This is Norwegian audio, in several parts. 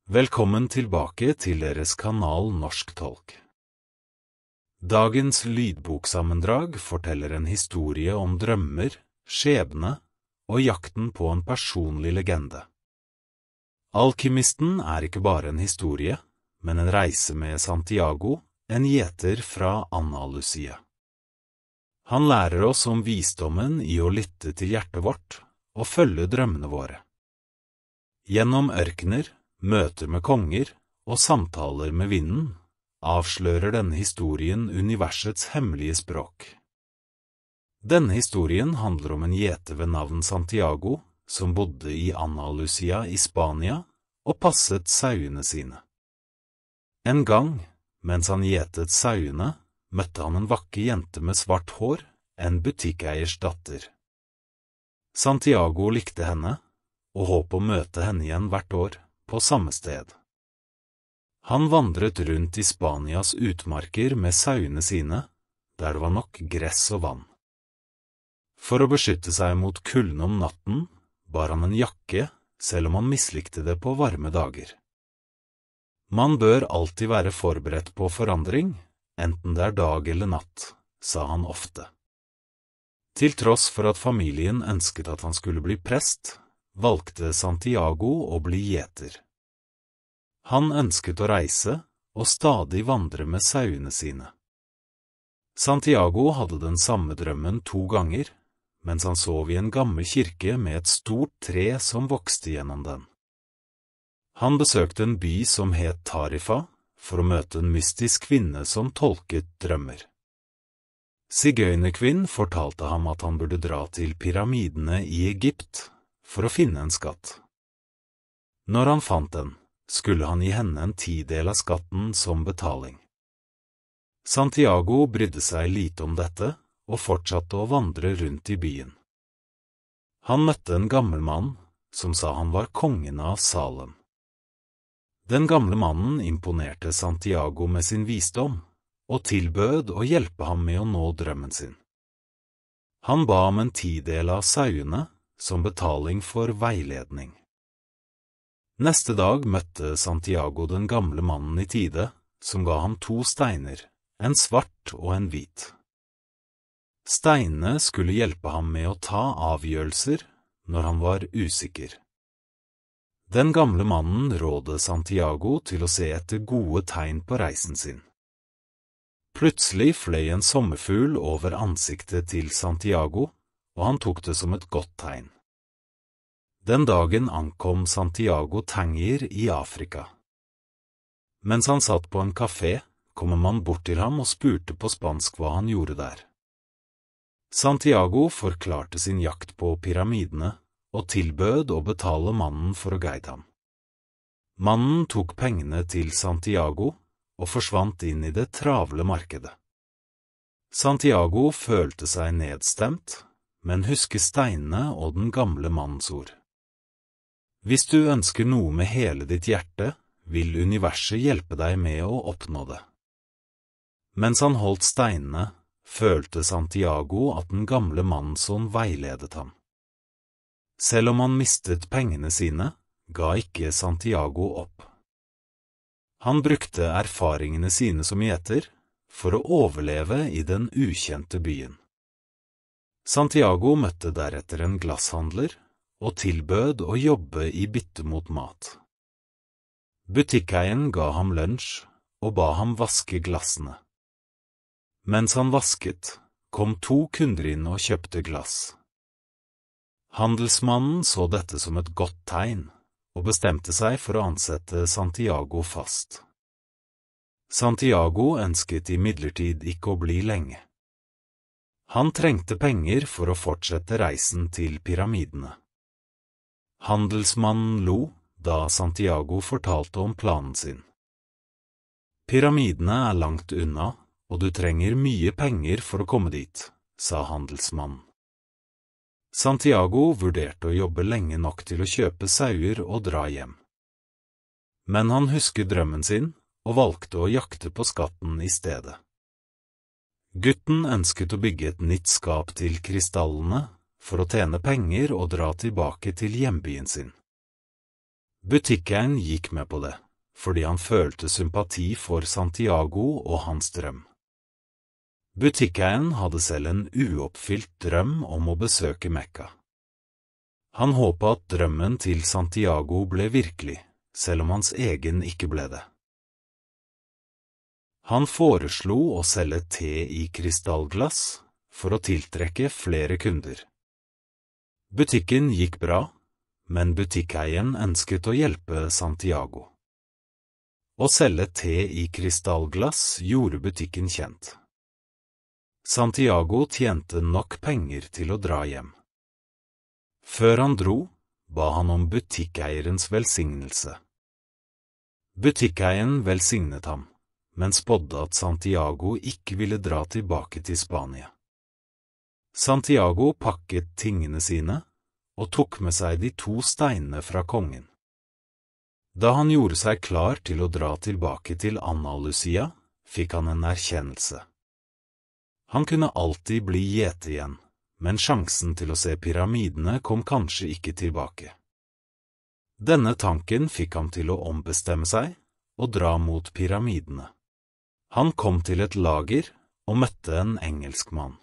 Velkommen tilbake til deres kanal Norsk Tolk. Dagens lydboksammendrag forteller en historie om drømmer, skjebne og jakten på en personlig legende. Alkymisten er ikke bare en historie, men en reise med Santiago, en gjeter fra Andalusia. Han lærer oss om visdommen i å lytte til hjertet vårt og følge drømmene våre. Gjennom ørkener, møter med konger og samtaler med vinden, avslører denne historien universets hemmelige språk. Denne historien handler om en gjeter ved navn Santiago, som bodde i Andalusia i Spania og passet sauene sine. En gang, mens han gjetet sauene, møtte han en vakker jente med svart hår, en butikkeiers datter. Santiago likte henne, og håpet å møte henne igjen hvert år, på samme sted. Han vandret rundt i Spanias utmarker med sauene sine, der det var nok gress og vann. For å beskytte seg mot kulden om natten, bar han en jakke, selv om han mislikte det på varme dager. Man bør alltid være forberedt på forandring, enten det er dag eller natt, sa han ofte. Til tross for at familien ønsket at han skulle bli prest, valgte Santiago å bli gjeter. Han ønsket å reise og stadig vandre med sauene sine. Santiago hadde den samme drømmen 2 ganger, mens han sov i en gammel kirke med et stort tre som vokste gjennom den. Han besøkte en by som het Tarifa, for å møte en mystisk kvinne som tolket drømmer. Sigøynerkvinnen fortalte ham at han burde dra til pyramidene i Egypt, for å finne en skatt. Når han fant den, skulle han gi henne en 10-del av skatten som betaling. Santiago brydde seg lite om dette, og fortsatte å vandre rundt i byen. Han møtte en gammel mann, som sa han var kongen av Salem. Den gamle mannen imponerte Santiago med sin visdom, og tilbød å hjelpe ham med å nå drømmen sin. Han ba om en 10-del av sauene, som betaling for veiledning. Neste dag møtte Santiago den gamle mannen i tide, som ga ham 2 steiner, en svart og en hvit. Steinene skulle hjelpe ham med å ta avgjørelser når han var usikker. Den gamle mannen rådde Santiago til å se etter gode tegn på reisen sin. Plutselig fløy en sommerfugl over ansiktet til Santiago, og han tok det som et godt tegn. Den dagen ankom Santiago Tangier i Afrika. Mens han satt på en kafé, kom en mann bort til ham og spurte på spansk hva han gjorde der. Santiago forklarte sin jakt på pyramidene, og tilbød å betale mannen for å guide ham. Mannen tok pengene til Santiago, og forsvant inn i det travle markedet. Santiago følte seg nedstemt, men husket steinene og den gamle mannens ord. Hvis du ønsker noe med hele ditt hjerte, vil universet hjelpe deg med å oppnå det. Mens han holdt steinene, følte Santiago at den gamle mannens ånd veiledet ham. Selv om han mistet pengene sine, ga ikke Santiago opp. Han brukte erfaringene sine som gjeter for å overleve i den ukjente byen. Santiago møtte deretter en glasshandler, og tilbød å jobbe i bytte mot mat. Butikkeieren ga ham lunsj, og ba ham vaske glassene. Mens han vasket, kom 2 kunder inn og kjøpte glass. Handelsmannen så dette som et godt tegn, og bestemte seg for å ansette Santiago fast. Santiago ønsket imidlertid ikke å bli lenge. Han trengte penger for å fortsette reisen til pyramidene. Handelsmannen lo da Santiago fortalte om planen sin. Pyramidene er langt unna, og du trenger mye penger for å komme dit, sa handelsmannen. Santiago vurderte å jobbe lenge nok til å kjøpe sauer og dra hjem. Men han husket drømmen sin, og valgte å jakte på skatten i stedet. Gutten ønsket å bygge et nytt skap til krystallene, for å tjene penger og dra tilbake til hjembyen sin. Butikkeieren gikk med på det, fordi han følte sympati for Santiago og hans drøm. Butikkeieren hadde selv en uoppfylt drøm om å besøke Mekka. Han håpet at drømmen til Santiago ble virkelig, selv om hans egen ikke ble det. Han foreslo å selge te i krystallglass for å tiltrekke flere kunder. Butikken gikk bra, men butikkeieren ønsket å hjelpe Santiago. Å selge te i krystallglass gjorde butikken kjent. Santiago tjente nok penger til å dra hjem. Før han dro, ba han om butikkeierens velsignelse. Butikkeieren velsignet ham, men spådde at Santiago ikke ville dra tilbake til Spania. Santiago pakket tingene sine og tok med seg de 2 steinene fra kongen. Da han gjorde seg klar til å dra tilbake til Andalusia, fikk han en erkjennelse. Han kunne alltid bli gjetet igjen, men sjansen til å se pyramidene kom kanskje ikke tilbake. Denne tanken fikk ham til å ombestemme seg og dra mot pyramidene. Han kom til et lager og møtte en engelskmann.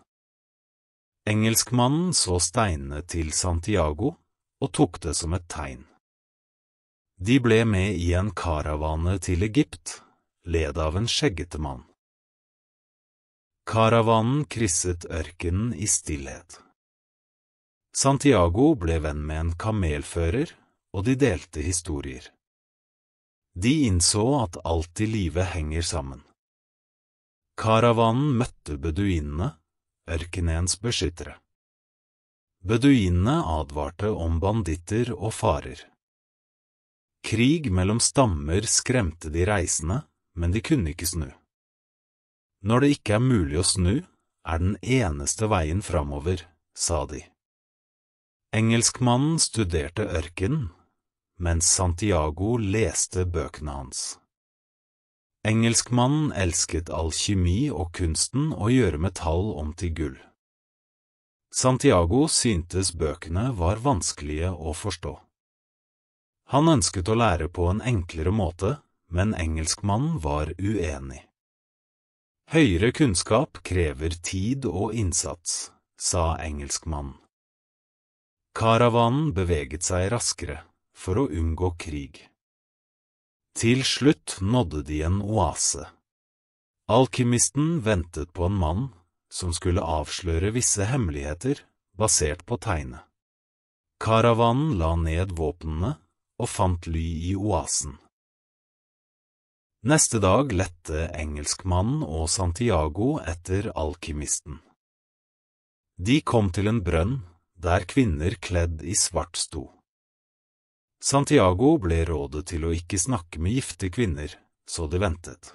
Engelskmannen så steinene til Santiago og tok det som et tegn. De ble med i en karavane til Egypt, led av en skjeggete mann. Karavanen krysset ørkenen i stillhet. Santiago ble venn med en kamelfører, og de delte historier. De innså at alt i livet henger sammen. Karavanen møtte beduinene, ørkenens beskyttere. Beduinene advarte om banditter og farer. Krig mellom stammer skremte de reisende, men de kunne ikke snu. Når det ikke er mulig å snu, er den eneste veien framover, sa de. Engelskmannen studerte ørkenen, mens Santiago leste bøkene hans. Engelskmannen elsket alkymi og kunsten å gjøre metall om til gull. Santiago syntes bøkene var vanskelige å forstå. Han ønsket å lære på en enklere måte, men engelskmannen var uenig. Høyere kunnskap krever tid og innsats, sa engelskmannen. Karavanen beveget seg raskere for å unngå krig. Til slutt nådde de en oase. Alkymisten ventet på en mann som skulle avsløre visse hemmeligheter basert på tegnet. Karavanen la ned våpnene og fant ly i oasen. Neste dag lette engelskmannen og Santiago etter alkymisten. De kom til en brønn der kvinner kledd i svart sto. Santiago ble rådet til å ikke snakke med gifte kvinner, så de ventet.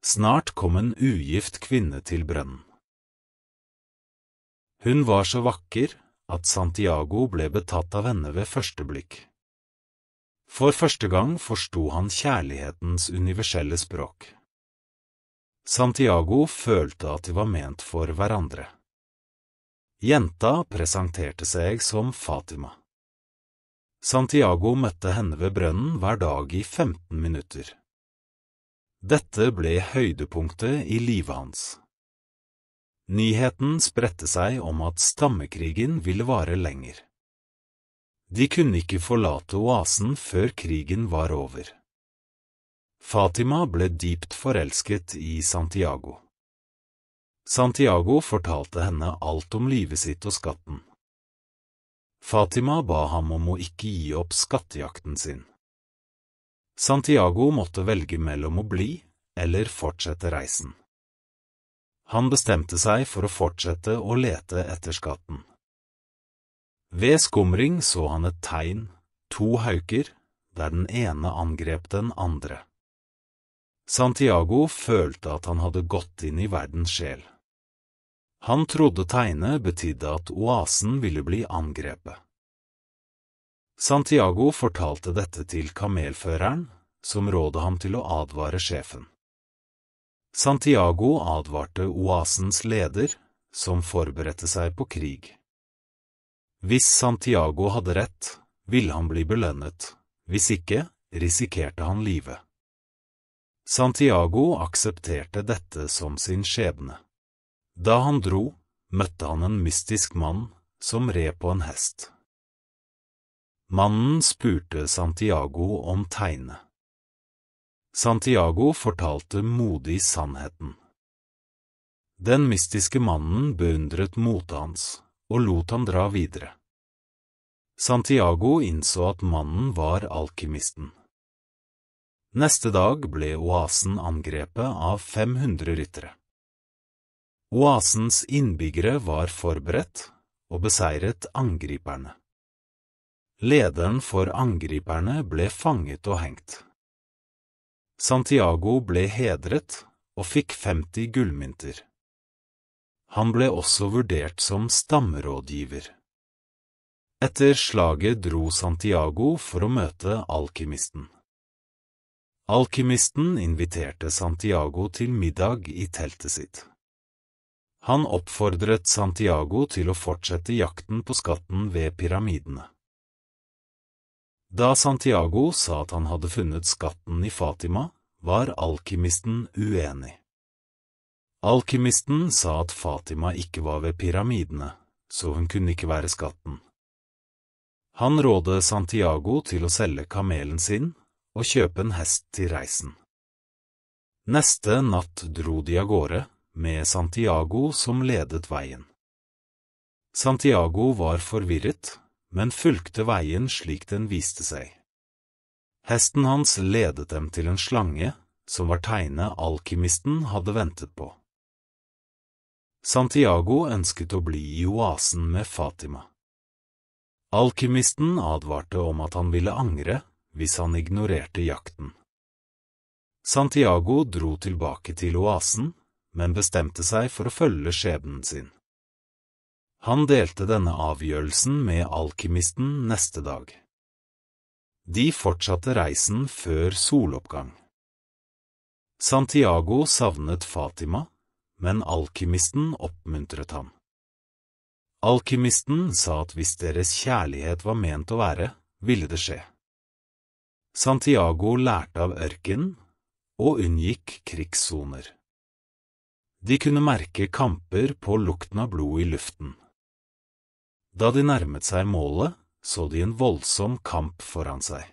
Snart kom en ugift kvinne til brønnen. Hun var så vakker at Santiago ble betatt av henne ved første blikk. For første gang forsto han kjærlighetens universelle språk. Santiago følte at de var ment for hverandre. Jenta presenterte seg som Fatima. Santiago møtte henne ved brønnen hver dag i 15 minutter. Dette ble høydepunktet i livet hans. Nyheten spredte seg om at stammekrigen ville vare lenger. De kunne ikke forlate oasen før krigen var over. Fatima ble dypt forelsket i Santiago. Santiago fortalte henne alt om livet sitt og skatten. Fatima ba ham om å ikke gi opp skattejakten sin. Santiago måtte velge mellom å bli eller fortsette reisen. Han bestemte seg for å fortsette å lete etter skatten. Ved skumring så han et tegn, 2 hauker, der den ene angrep den andre. Santiago følte at han hadde gått inn i verdens sjel. Han trodde tegnet betydde at oasen ville bli angrepet. Santiago fortalte dette til kamelføreren, som rådde ham til å advare sjefen. Santiago advarte oasens leder, som forberedte seg på krig. Hvis Santiago hadde rett, ville han bli belønnet, hvis ikke risikerte han livet. Santiago aksepterte dette som sin skjebne. Da han dro, møtte han en mystisk mann som red på en hest. Mannen spurte Santiago om tegnet. Santiago fortalte modig sannheten. Den mystiske mannen beundret motet hans og lot ham dra videre. Santiago innså at mannen var alkymisten. Neste dag ble oasen angrepet av 500 ryttere. Oasens innbyggere var forberedt og beseiret angriperne. Lederen for angriperne ble fanget og hengt. Santiago ble hedret og fikk 50 gullmynter. Han ble også vurdert som stammerådgiver. Etter slaget dro Santiago for å møte alkymisten. Alkymisten inviterte Santiago til middag i teltet sitt. Han oppfordret Santiago til å fortsette jakten på skatten ved pyramidene. Da Santiago sa at han hadde funnet skatten i Fatima, var alkymisten uenig. Alkymisten sa at Fatima ikke var ved pyramidene, så hun kunne ikke være skatten. Han rådde Santiago til å selge kamelen sin og kjøpe en hest til reisen. Neste natt dro de av gårde, med Santiago som ledet veien. Santiago var forvirret, men fulgte veien slik den viste seg. Hesten hans ledet dem til en slange, som var tegnet alkymisten hadde ventet på. Santiago ønsket å bli i oasen med Fatima. Alkymisten advarte om at han ville angre hvis han ignorerte jakten. Santiago dro tilbake til oasen, men bestemte seg for å følge skjebnen sin. Han delte denne avgjørelsen med alkymisten neste dag. De fortsatte reisen før soloppgang. Santiago savnet Fatima, men alkymisten oppmuntret ham. Alkymisten sa at hvis deres kjærlighet var ment å være, ville det skje. Santiago lærte av ørkenen og unngikk krigssoner. De kunne merke kamper på lukten av blod i luften. Da de nærmet seg målet, så de en voldsom kamp foran seg.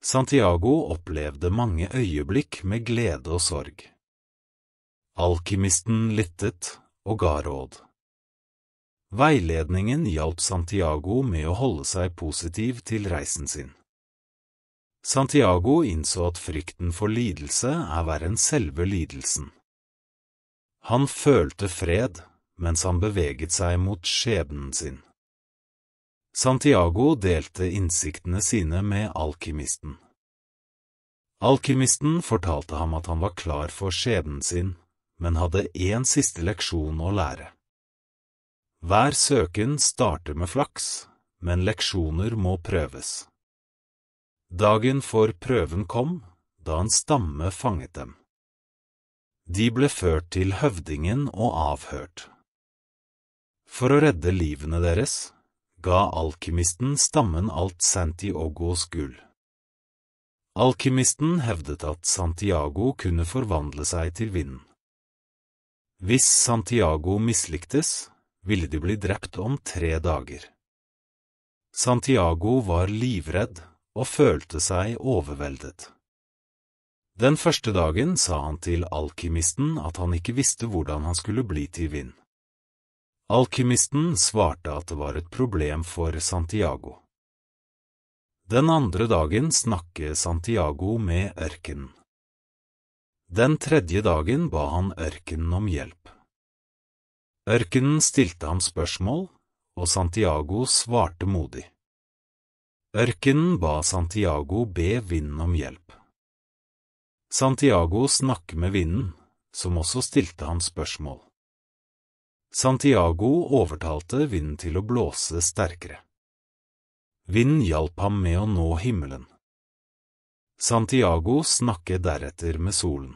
Santiago opplevde mange øyeblikk med glede og sorg. Alkymisten lyttet og ga råd. Veiledningen hjalp Santiago med å holde seg positiv til reisen sin. Santiago innså at frykten for lidelse er verre enn selve lidelsen. Han følte fred, mens han beveget seg mot skjebnen sin. Santiago delte innsiktene sine med alkymisten. Alkymisten fortalte ham at han var klar for skjebnen sin, men hadde en siste leksjon å lære. Hver søken starter med flaks, men leksjoner må prøves. Dagen for prøven kom, da en stamme fanget dem. De ble ført til høvdingen og avhørt. For å redde livene deres, ga alkymisten stammen alt Santiagos gull. Alkymisten hevdet at Santiago kunne forvandle seg til vinden. Hvis Santiago mislyktes, ville de bli drept om 3 dager. Santiago var livredd og følte seg overveldet. Den første dagen sa han til alkymisten at han ikke visste hvordan han skulle bli til vind. Alkymisten svarte at det var et problem for Santiago. Den andre dagen snakket Santiago med ørkenen. Den tredje dagen ba han ørkenen om hjelp. Ørkenen stilte ham spørsmål, og Santiago svarte modig. Ørkenen ba Santiago be vinden om hjelp. Santiago snakket med vinden, som også stilte ham spørsmål. Santiago overtalte vinden til å blåse sterkere. Vinden hjalp ham med å nå himmelen. Santiago snakket deretter med solen.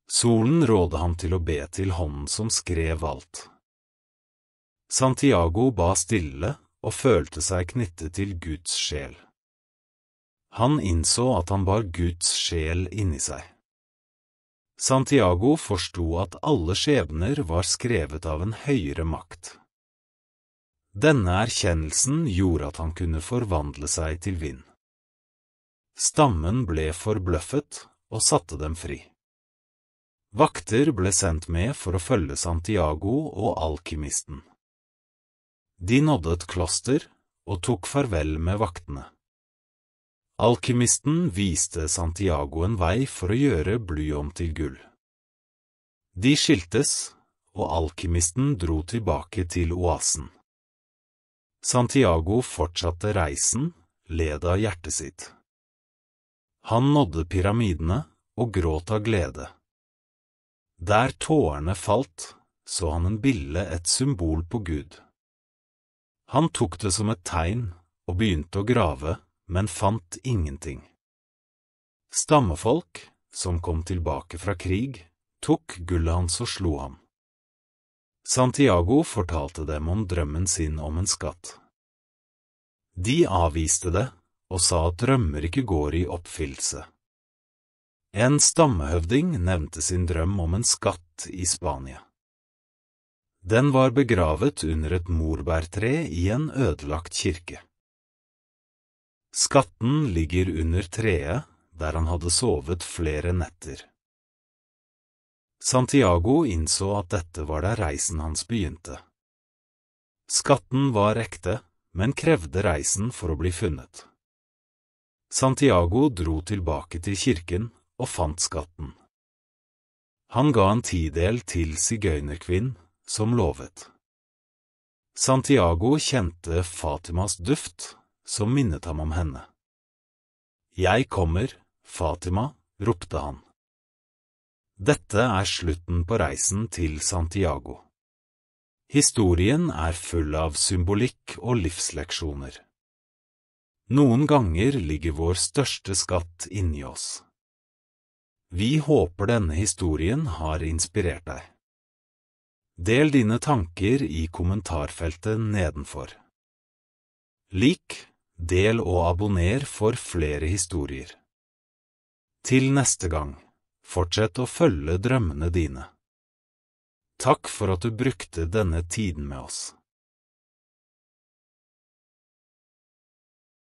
Solen rådde ham til å be til hånden som skrev alt. Santiago ba stille og følte seg knyttet til Guds sjel. Han innså at han bar Guds sjel inni seg. Santiago forstod at alle skjebner var skrevet av en høyere makt. Denne erkjennelsen gjorde at han kunne forvandle seg til vind. Stammen ble forbløffet og satte dem fri. Vakter ble sendt med for å følge Santiago og alkymisten. De nådde et kloster og tok farvel med vaktene. Alkymisten viste Santiago en vei for å gjøre bly om til gull. De skiltes, og alkymisten dro tilbake til oasen. Santiago fortsatte reisen, led av hjertet sitt. Han nådde pyramidene og gråt av glede. Der tårene falt, så han en bille, et symbol på Gud. Han tok det som et tegn og begynte å grave, men fant ingenting. Stammefolk, som kom tilbake fra krig, tok gullet hans og slo ham. Santiago fortalte dem om drømmen sin om en skatt. De avviste det, og sa at drømmer ikke går i oppfyllelse. En stammehøvding nevnte sin drøm om en skatt i Spania. Den var begravet under et morbærtre i en ødelagt kirke. Skatten ligger under treet, der han hadde sovet flere netter. Santiago innså at dette var der reisen hans begynte. Skatten var ekte, men krevde reisen for å bli funnet. Santiago dro tilbake til kirken og fant skatten. Han ga en 10-del til sigøynerkvinnen, som lovet. Santiago kjente Fatimas duft, som minnet ham om henne. «Jeg kommer, Fatima», ropte han. Dette er slutten på reisen til Santiago. Historien er full av symbolikk og livsleksjoner. Noen ganger ligger vår største skatt inni oss. Vi håper denne historien har inspirert deg. Del dine tanker i kommentarfeltet nedenfor. Lik, del og abonner for flere historier. Til neste gang, fortsett å følge drømmene dine. Takk for at du brukte denne tiden med oss.